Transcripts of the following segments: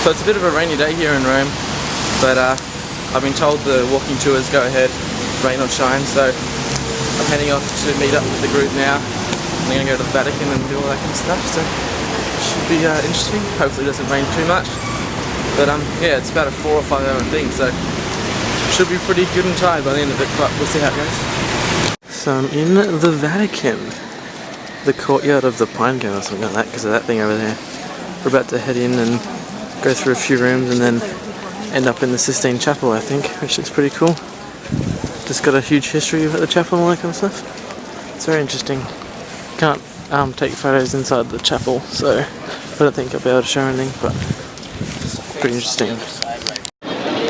So it's a bit of a rainy day here in Rome, but I've been told the walking tours go ahead, rain or shine, so I'm heading off to meet up with the group now. I'm going to go to the Vatican and do all that kind of stuff, so it should be interesting. Hopefully it doesn't rain too much. But yeah, it's about a 4 or 5 hour thing, so should be pretty good and tired by the end of it, but we'll see how it goes. So I'm in the Vatican, the courtyard of the Pine Cone or something like that, because of that thing over there. We're about to head in and go through a few rooms and then end up in the Sistine Chapel, I think, which looks pretty cool. Just got a huge history about the chapel and all that kind of stuff. It's very interesting. Can't take photos inside the chapel, so I don't think I'll be able to show anything, but it's pretty interesting.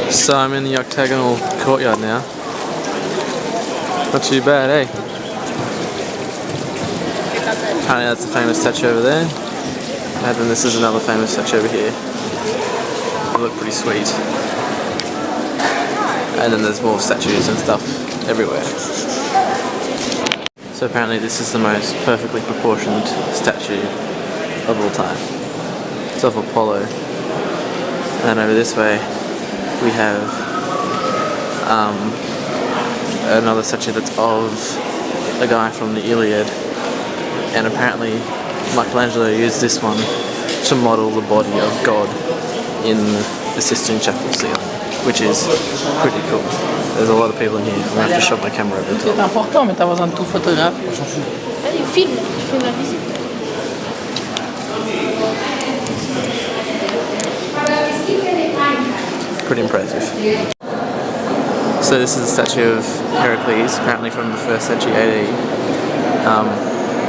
So I'm in the octagonal courtyard now. Not too bad, eh? Apparently that's a famous statue over there. And then this is another famous statue over here. They look pretty sweet. And then there's more statues and stuff everywhere. So apparently this is the most perfectly proportioned statue of all time. It's of Apollo. And then over this way we have another statue that's of a guy from the Iliad, and apparently Michelangelo used this one to model the body of God in the Sistine Chapel ceiling, which is pretty cool. There's a lot of people in here. I'm going to have to shove my camera over the top. C'est important, mais t'as besoin de tout photographier, j'en fous. Allez, filme, je fais la visite. Pretty impressive. So this is a statue of Heracles, apparently from the 1st century AD,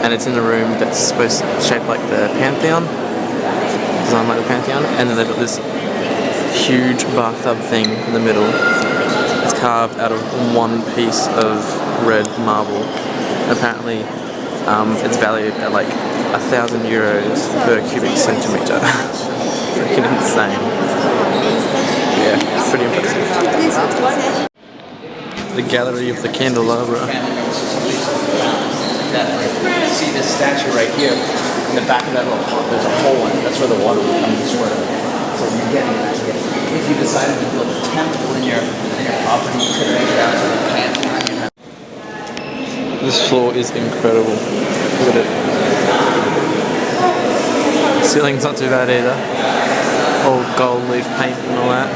and it's in a room that's supposed to shape like the Pantheon, designed like the Pantheon, and then they've got this huge bathtub thing in the middle. It's carved out of one piece of red marble. Apparently it's valued at like 1,000 euros per cubic centimetre. Freaking insane. Yeah, pretty impressive. The Gallery of the Candelabra. See this statue right here? In the back of that little pot, there's a hole in it. That's where the water will come this way. So you get it. If you decided to build a temple in your property, you could make it out to the Pantheon. This floor is incredible. Look at it. The ceiling's not too bad either. All gold leaf paint and all that.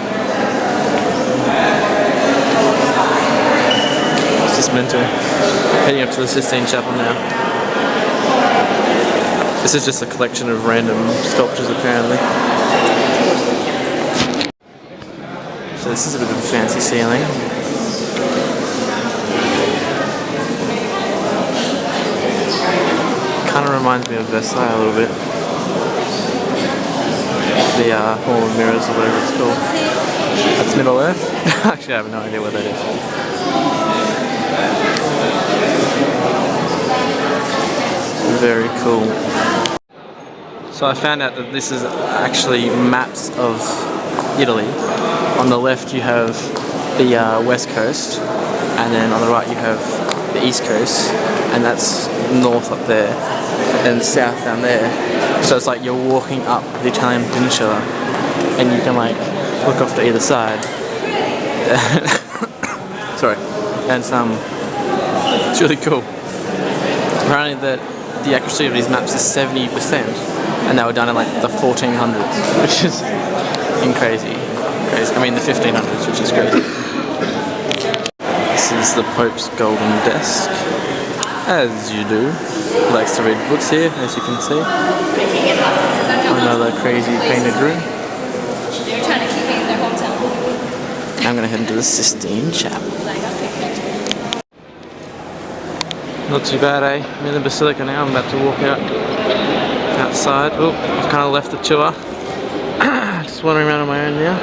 It's just mental. Heading up to the Sistine Chapel now. This is just a collection of random sculptures apparently. So this is a bit of a fancy ceiling. Kind of reminds me of Versailles a little bit. The Hall of Mirrors or whatever it's called. That's Middle Earth? Actually I have no idea what that is. Very cool. So I found out that this is actually maps of Italy. On the left you have the west coast, and then on the right you have the east coast, and that's north up there, and south down there. So it's like you're walking up the Italian peninsula, and you can like look off to either side. Sorry, and it's really cool. Apparently the accuracy of these maps is 70%, and they were done in like the 1400s, which is crazy. I mean the 1500s, which is crazy. This is the Pope's golden desk, as you do. He likes to read books here, as you can see. Another crazy painted room. They're trying to keep me in their hotel. I'm gonna head into the Sistine Chapel. Not too bad, eh? I'm in the Basilica now. I'm about to walk outside. Oh, I've kind of left the tour. Just wandering around on my own now.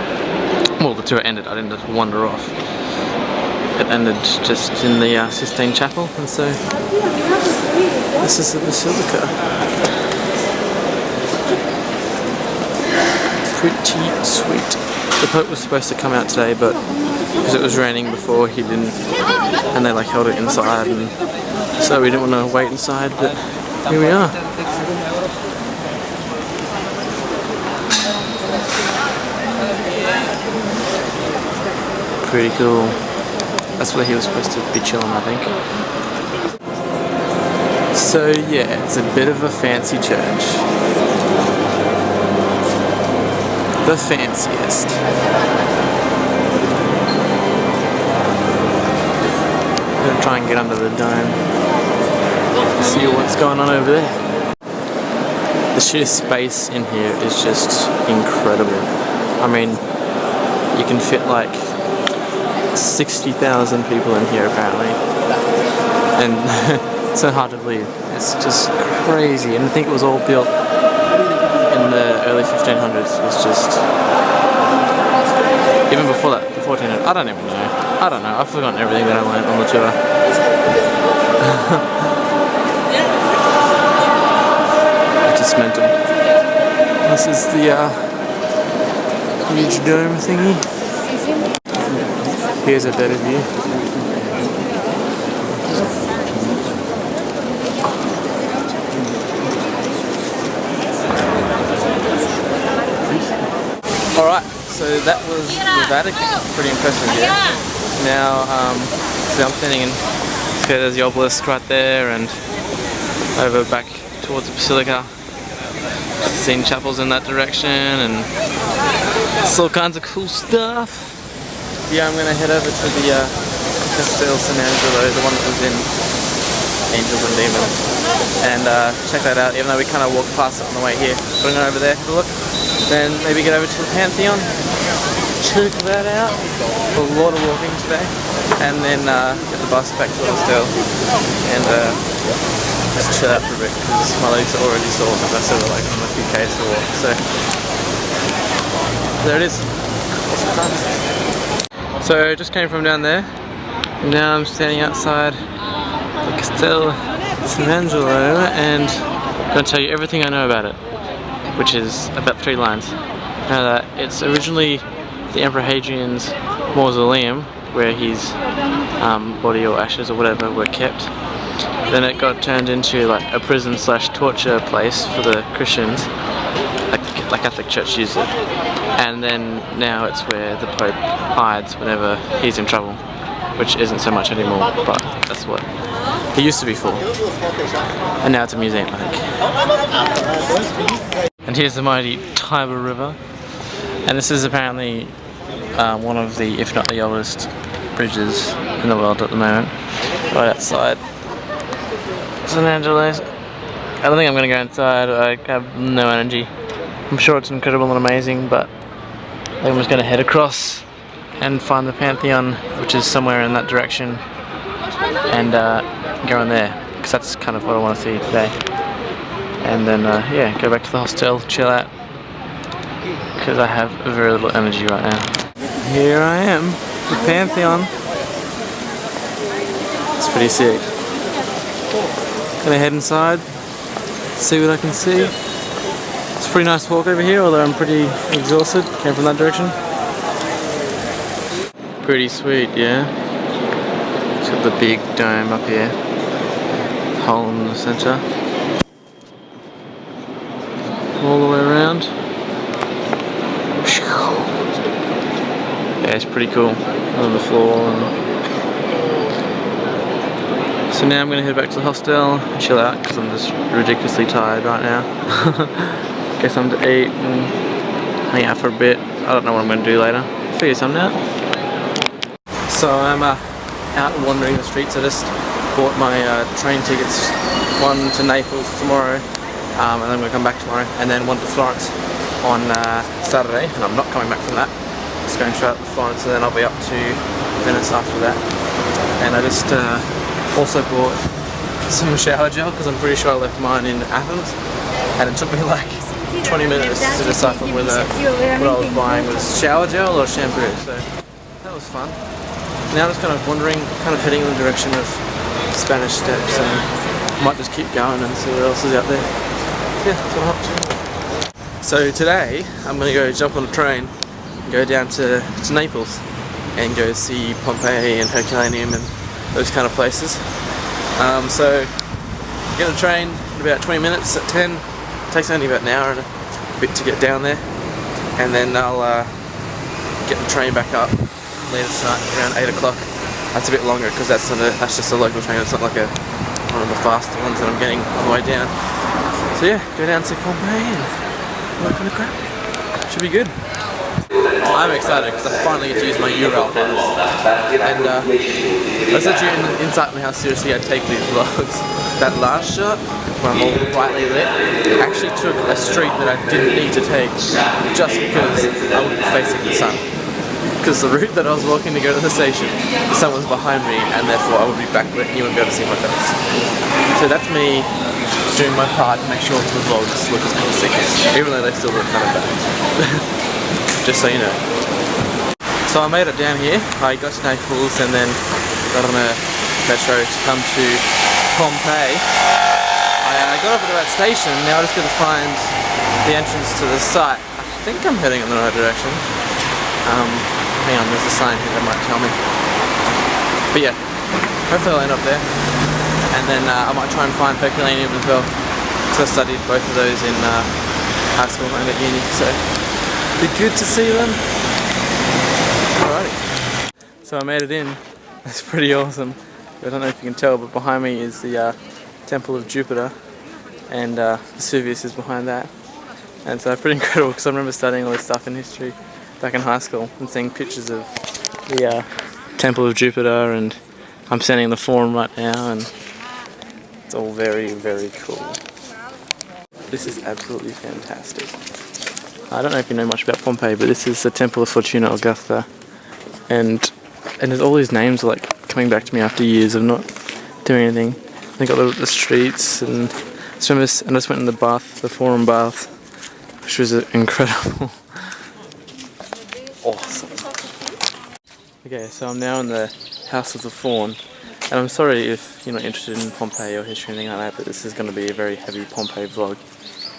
Well, the tour ended. I didn't just wander off. It ended just in the Sistine Chapel, and so this is the Basilica. Pretty sweet. The Pope was supposed to come out today, but because it was raining before, he didn't, and they like held it inside, and so we didn't want to wait inside, but here we are. Pretty cool. That's where he was supposed to be chilling, I think. So yeah, it's a bit of a fancy church. The fanciest. I'm gonna try and get under the dome. See what's going on over there. The sheer space in here is just incredible. I mean, you can fit like 60,000 people in here apparently. And it's so hard to believe. It's just crazy. And I think it was all built in the early 1500s. It's just... Even before that, the 1400s. I don't even know. I don't know. I've forgotten everything that I learned on the tour. It's just mental. This is the huge dome thingy. Here's a better view. Alright, so that was the Vatican. Pretty impressive here. Now, so I'm standing in, so there's the obelisk right there, and over back towards the Basilica. Seen chapels in that direction, and it's all kinds of cool stuff. Yeah, I'm gonna head over to the Castel San Angelo, the one that was in Angels and Demons, and check that out, even though we kind of walked past it on the way here. So I'm going over there, have a look, then maybe get over to the Pantheon, check that out. A lot of walking today, and then get the bus back to the hostel, and just chill out for a bit, because my legs are already sore, because I still got like a few k's to walk, so there it is. Awesome times. So just came from down there, and now I'm standing outside the Castel San Angelo, and I'm going to tell you everything I know about it, which is about 3 lines. Now, it's originally the Emperor Hadrian's mausoleum, where his body or ashes or whatever were kept. Then it got turned into like a prison slash torture place for the Christians, like Catholic Church used it. And then now it's where the Pope hides whenever he's in trouble, which isn't so much anymore, but that's what it used to be for. And now it's a museum, I think. And here's the mighty Tiber River. And this is apparently one of the, if not the oldest, bridges in the world at the moment. Right outside San Angelo. I don't think I'm going to go inside. I have no energy. I'm sure it's incredible and amazing, but I think I'm just going to head across and find the Pantheon, which is somewhere in that direction, and go in there, because that's kind of what I want to see today. And then yeah, go back to the hostel, chill out, because I have very little energy right now. Here I am, the Pantheon. It's pretty sick. Gonna head inside, see what I can see. It's a pretty nice walk over here, although I'm pretty exhausted. Came from that direction. Pretty sweet, yeah. It's got the big dome up here. Hole in the center. All the way around. Yeah, it's pretty cool. On the floor. So now I'm going to head back to the hostel and chill out, because I'm just ridiculously tired right now. Get something to eat and hang out for a bit. I don't know what I'm going to do later. Figure something out. So I'm out wandering the streets. I just bought my train tickets. One to Naples tomorrow, and then I'm going to come back tomorrow, and then one to Florence on Saturday, and I'm not coming back from that. Just going straight up to Florence, and then I'll be up to Venice after that. And I just also bought some shower gel, because I'm pretty sure I left mine in Athens, and it took me like 20 minutes to decipher whether what I was buying was shower gel or shampoo, so that was fun. Now I'm just kind of wandering, kind of heading in the direction of Spanish Steps, and I might just keep going and see what else is out there. Yeah, that's what I'm up to. So today I'm going to go jump on a train and go down to Naples and go see Pompeii and Herculaneum and those kind of places. So get a train in about 20 minutes at 10. It takes only about an hour and a bit to get down there, and then I'll get the train back up later start around 8 o'clock. That's a bit longer because that's just a local train. It's not like one of the faster ones that I'm getting on the way down. So yeah, go down to Pompeii and all that kind of crap. Should be good. I'm excited because I finally get to use my Ural pens. And that's actually an insight on how seriously I take these vlogs. That last shot, where I'm all brightly lit, actually took a street that I didn't need to take just because I would be facing the sun. Because the route that I was walking to go to the station, the sun was behind me and therefore I would be backlit and you wouldn't be able to see my face. So that's me doing my part to make sure the vlogs look as good as they can, even though they still look kind of bad. Just so you know. So I made it down here. I got to Naples and then got on a metro to come to Pompeii. I got over to that station. Now I just got to find the entrance to the site. I think I'm heading in the right direction. Hang on, there's a sign here that might tell me. But yeah, hopefully I'll end up there. And then I might try and find Herculaneum as well. So I studied both of those in high school and at uni. So it'd be good to see them. Alrighty. So I made it in. That's pretty awesome. I don't know if you can tell, but behind me is the Temple of Jupiter, and Vesuvius is behind that. And so pretty incredible because I remember studying all this stuff in history back in high school and seeing pictures of the Temple of Jupiter, and I'm standing in the Forum right now, and it's all very, very cool. This is absolutely fantastic. I don't know if you know much about Pompeii, but this is the Temple of Fortuna Augusta, and there's all these names like coming back to me after years of not doing anything. They got the streets, and I just went in the bath, the Forum bath, which was incredible. Awesome. Okay, so I'm now in the House of the Faun, and I'm sorry if you're not interested in Pompeii or history or anything like that, but this is going to be a very heavy Pompeii vlog,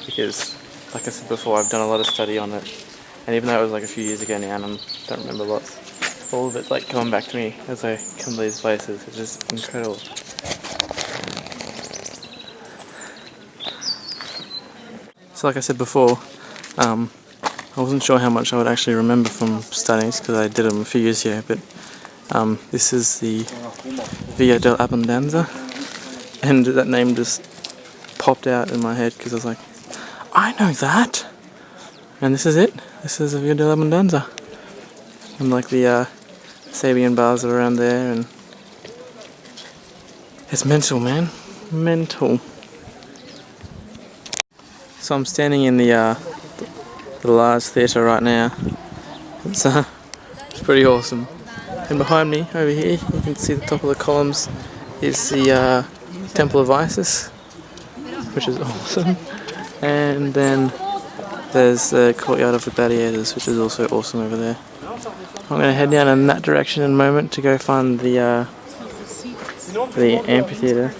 because like I said before, I've done a lot of study on it, and even though it was like a few years ago now and I don't remember lots, all of it's like coming back to me as I come to these places, which is incredible. So like I said before, I wasn't sure how much I would actually remember from studies because I did them a few years ago, but this is the Via dell'Abbondanza, and that name just popped out in my head because I was like, I know that! And this is it. This is the Via dell'Abbondanza. And like the Sabian bars are around there, and it's mental, man. Mental. So I'm standing in the large theatre right now. It's pretty awesome. And behind me, over here, you can see the top of the columns is the Temple of Isis, which is awesome. And then there's the Courtyard of the Gladiators, which is also awesome over there. I'm going to head down in that direction in a moment to go find the amphitheatre.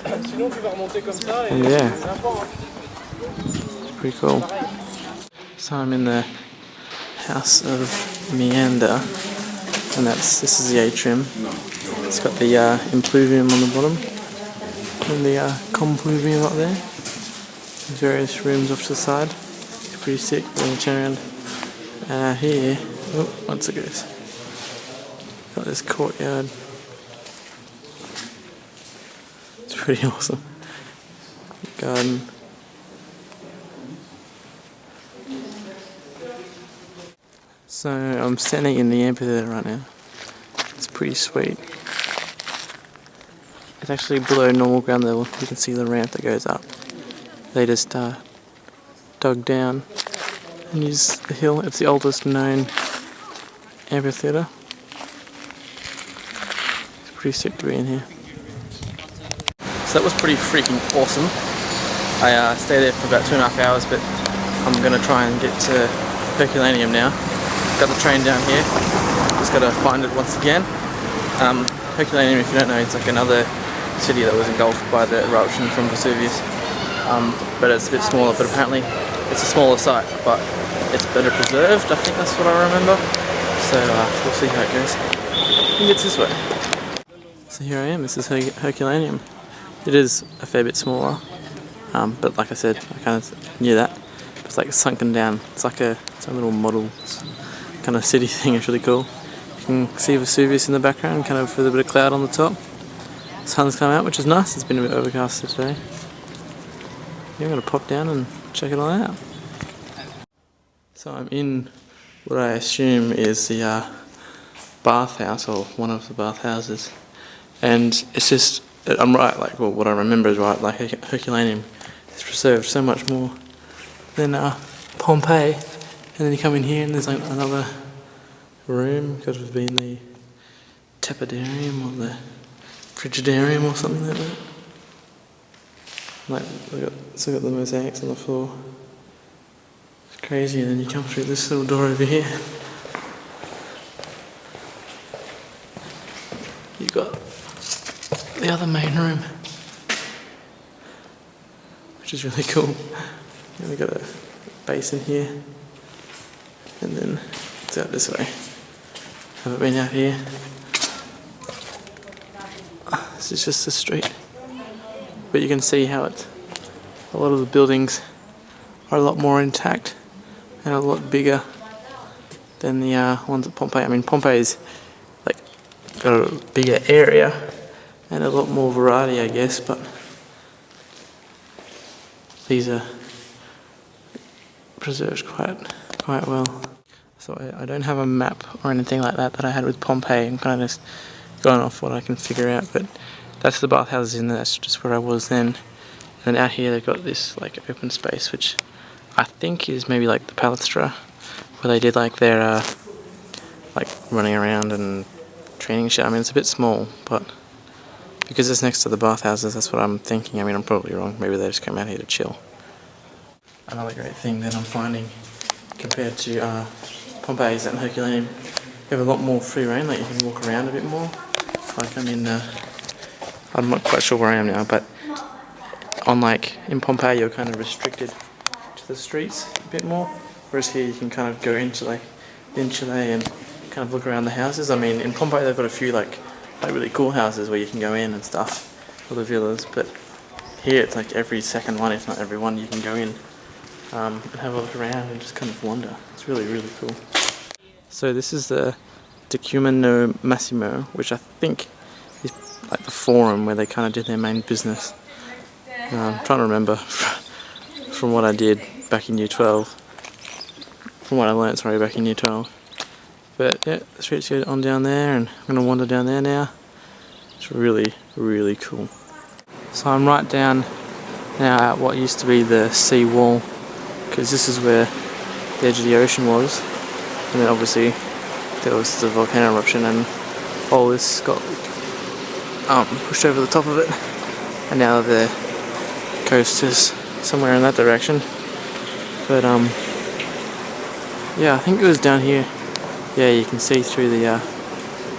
And yeah, pretty cool. So I'm in the House of Meander, and this is the atrium. It's got the impluvium on the bottom and the compluvium up there. There's various rooms off to the side. It's pretty sick. We're going to turn around here. Oh, once it goes. Got this courtyard. It's pretty awesome. Garden. So I'm standing in the amphitheatre right now. It's pretty sweet. It's actually below normal ground level. You can see the ramp that goes up. They just dug down and used the hill. It's the oldest known amphitheatre. It's pretty sick to be in here. So that was pretty freaking awesome. I stayed there for about 2.5 hours, but I'm going to try and get to Herculaneum now. Got the train down here. Just got to find it once again. Herculaneum, if you don't know, it's like another city that was engulfed by the eruption from Vesuvius. But it's a bit smaller, but apparently it's a smaller site, but it's better preserved. I think that's what I remember. So we'll see how it goes. I think it's this way. So here I am. This is Herculaneum. It is a fair bit smaller, but like I said, I kind of knew that. It's like sunken down. It's like it's a little model kind of city thing. It's really cool. You can see Vesuvius in the background, kind of with a bit of cloud on the top. The sun's come out, which is nice. It's been a bit overcast today. Yeah, I'm going to pop down and check it all out. So I'm in what I assume is the bathhouse, or one of the bathhouses. And it's just, I'm right, like, well, what I remember is right, like Herculaneum is preserved so much more than Pompeii. And then you come in here and there's like another room, because we've been the tepidarium or the frigidarium or something like that. Like, still got the mosaics on the floor. It's crazy. And then you come through this little door over here. You got the other main room, which is really cool. And we got a basin here, and then it's out this way. Haven't been out here. This is just the street, but you can see how a lot of the buildings are a lot more intact and a lot bigger than the ones at Pompeii. I mean, Pompeii's like got a bigger area and a lot more variety, I guess, but these are preserved quite well. So I don't have a map or anything like that I had with Pompeii. I'm kind of just going off what I can figure out, but that's the bathhouses in there. That's just where I was then. And out here they've got this like open space, which I think is maybe like the palastra, where they did like their like running around and training shit. I mean, it's a bit small, but because it's next to the bathhouses, that's what I'm thinking. I mean, I'm probably wrong. Maybe they just come out here to chill. Another great thing that I'm finding compared to Pompeii's and Herculaneum, you have a lot more free reign. Like, you can walk around a bit more. Like, I'm not quite sure where I am now, but in Pompeii you're kind of restricted to the streets a bit more, whereas here you can kind of go into like the insulae and kind of look around the houses. I mean, in Pompeii they've got a few like really cool houses where you can go in and stuff, or the villas, but here it's like every second one, if not every one, you can go in and have a look around and just kind of wander. It's really, really cool. So this is the Decumano Massimo, which I think is like the forum where they kind of did their main business. I'm trying to remember from what I did back in year 12, from what I learnt, sorry, back in year 12. But yeah, the streets go on down there, and I'm going to wander down there now. It's really, really cool. So I'm right down now at what used to be the sea wall, because this is where the edge of the ocean was, and then obviously there was the volcano eruption and all this got pushed over the top of it, and now the coast is somewhere in that direction. But yeah, I think it was down here. Yeah, you can see through the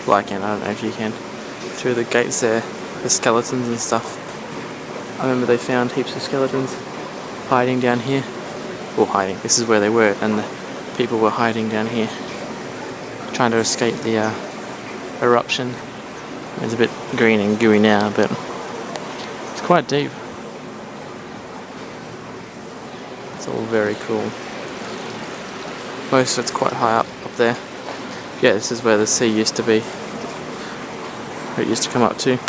well, I don't know if you can, through the gates there, the skeletons and stuff. I remember they found heaps of skeletons hiding down here. Well, hiding, this is where they were, and the people were hiding down here, trying to escape the eruption. It's a bit green and gooey now, but it's quite deep. It's all very cool. Most of it's quite high up there. Yeah, this is where the sea used to be, where it used to come up to.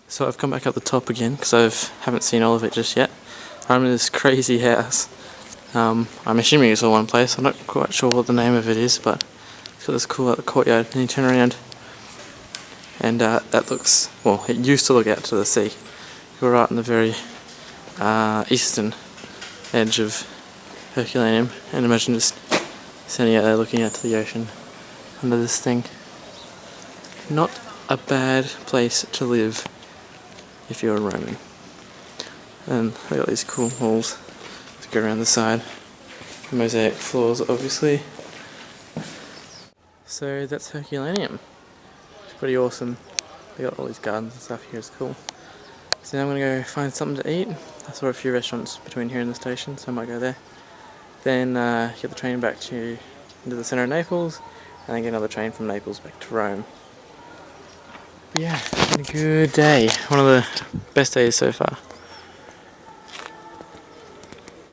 So I've come back up the top again, because I haven't seen all of it just yet. I'm in this crazy house. I'm assuming it's all one place. I'm not quite sure what the name of it is, but it's got this cool courtyard, and you turn around and that looks, well, it used to look out to the sea. We're right on the very eastern edge of Herculaneum, and imagine just standing out there looking out to the ocean under this thing. Not a bad place to live if you're a Roman. And they got these cool walls to go around the side. Mosaic floors, obviously. So that's Herculaneum. It's pretty awesome. They got all these gardens and stuff here. It's cool. So now I'm gonna go find something to eat. I saw a few restaurants between here and the station, so I might go there. Then get the train back into the centre of Naples, and then get another train from Naples back to Rome. But yeah, it's been a good day. One of the best days so far.